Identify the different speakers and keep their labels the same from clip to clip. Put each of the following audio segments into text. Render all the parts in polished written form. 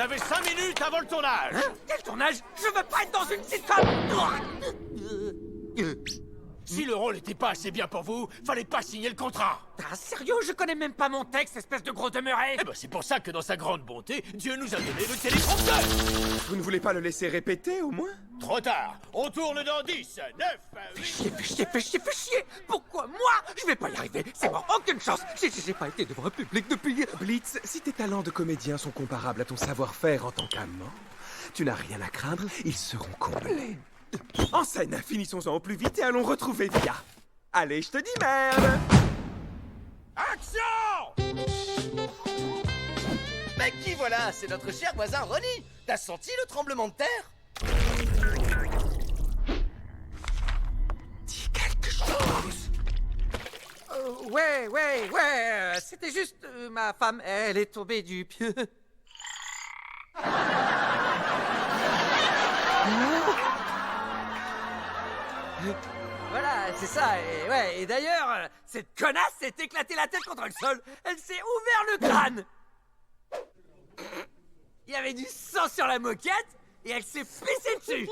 Speaker 1: avez 5 minutes avant le tournage.
Speaker 2: Hein? Quel tournage? Je veux pas être dans une sitcom.
Speaker 1: Si le rôle était pas assez bien pour vous, fallait pas signer le contrat.
Speaker 2: Ah, sérieux? Je connais même pas mon texte, espèce de gros demeuré.
Speaker 1: Eh ben c'est pour ça que dans sa grande bonté, Dieu nous a donné le téléprompteur.
Speaker 3: Vous ne voulez pas le laisser répéter, au moins?
Speaker 1: Trop tard. On tourne dans 10, 9, 8...
Speaker 2: Fais chier. Pourquoi moi? Je vais pas y arriver. C'est mort, aucune chance. J'ai pas été devant un public depuis...
Speaker 3: Blitz, si tes talents de comédien sont comparables à ton savoir-faire en tant qu'amant, tu n'as rien à craindre, ils seront comblés. En scène, finissons-en au plus vite et allons retrouver Via. Allez, je te dis merde!
Speaker 1: Action!
Speaker 4: Mais qui voilà? C'est notre cher voisin Ronnie. T'as senti le tremblement de terre?
Speaker 2: Dis quelque chose. Ouais. C'était juste ma femme. Elle est tombée du pieu. Voilà, c'est ça, et d'ailleurs, cette connasse s'est éclatée la tête contre le sol, elle s'est ouvert le crâne. Il y avait du sang sur la moquette, et elle s'est pissée dessus.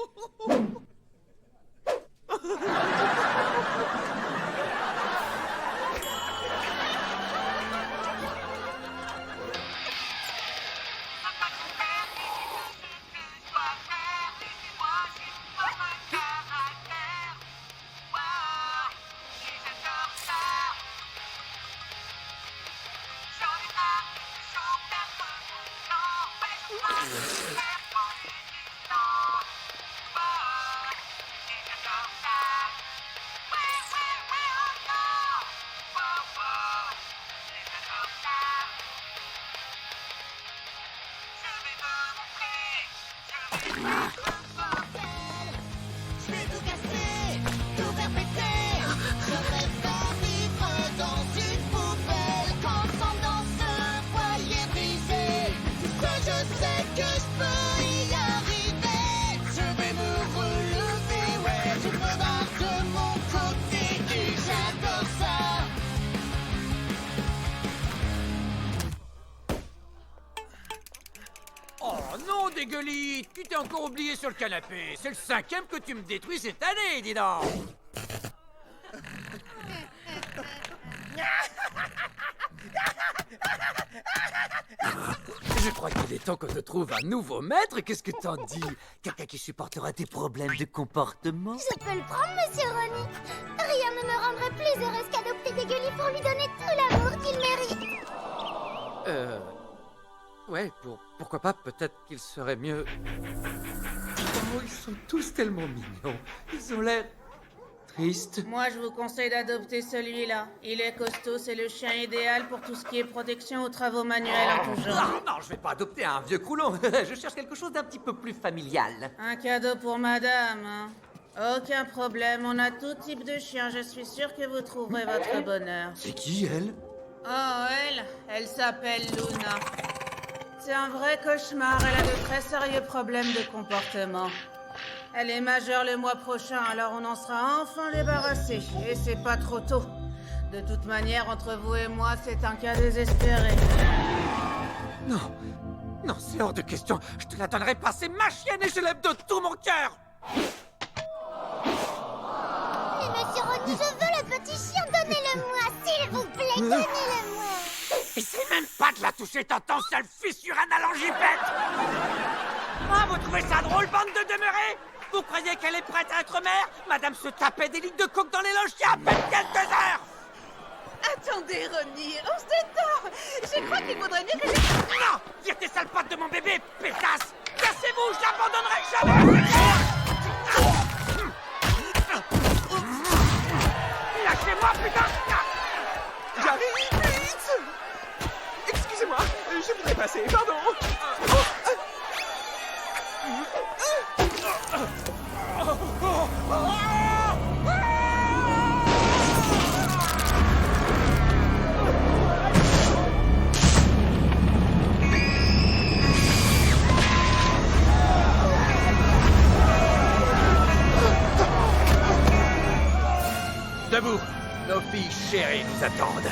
Speaker 5: Je vais tout casser, tout faire péter. Je préfère vivre dans une poubelle qu'ensemble dans ce foyer brisé. Que je sais que je peux y arriver. Je vais me relever, ouais, je me barre de mon côté et j'adore ça.
Speaker 2: Oh non, dégueulis, tu t'es encore oublié sur le canapé. C'est le 5e que tu me détruis cette année, dis donc. Je crois qu'il est temps qu'on te trouve un nouveau maître. Qu'est-ce que t'en dis? Quelqu'un qui supportera tes problèmes de comportement?
Speaker 5: Je peux le prendre, monsieur Ronnie. Rien ne me rendrait plus heureuse qu'adopter Dégueulis pour lui donner tout l'amour qu'il mérite.
Speaker 2: Ouais, pourquoi pas, peut-être qu'il serait mieux... Oh, ils sont tous tellement mignons. Ils ont l'air... tristes.
Speaker 6: Moi, je vous conseille d'adopter celui-là. Il est costaud, c'est le chien idéal pour tout ce qui est protection aux travaux manuels en tout genre.
Speaker 2: Non, je vais pas adopter un vieux croulon. Je cherche quelque chose d'un petit peu plus familial.
Speaker 6: Un cadeau pour madame, hein. Aucun problème, on a tout type de chien. Je suis sûre que vous trouverez votre bonheur.
Speaker 2: C'est qui, elle?
Speaker 6: Oh, elle s'appelle Luna. C'est un vrai cauchemar, elle a de très sérieux problèmes de comportement. Elle est majeure le mois prochain, alors on en sera enfin débarrassé. Et c'est pas trop tôt. De toute manière, entre vous et moi, c'est un cas désespéré.
Speaker 2: Non, c'est hors de question. Je te la donnerai pas, c'est ma chienne et je l'aime de tout mon cœur.
Speaker 5: Mais monsieur Ronnie, je veux le petit chien, donnez-le-moi, s'il vous plaît, donnez-le-moi.
Speaker 2: Essaye même pas de la toucher, t'entends, sale fissure analangipète. Ah, vous trouvez ça drôle, bande de demeurés? Vous croyez qu'elle est prête à être mère? Madame se tapait des litres de coke dans les loges il y a à peine quelques heures.
Speaker 6: Attendez, Ronnie, on se détend. Je crois qu'il faudrait mieux que
Speaker 2: Non! Vire tes sales pattes de mon bébé, pétasse! Cassez-vous, je l'abandonnerai jamais! Lâchez-moi, putain!
Speaker 3: J'arrive, Blitz! Excusez-moi, je voudrais passer, pardon!
Speaker 2: Debout! Nos filles chéries nous attendent.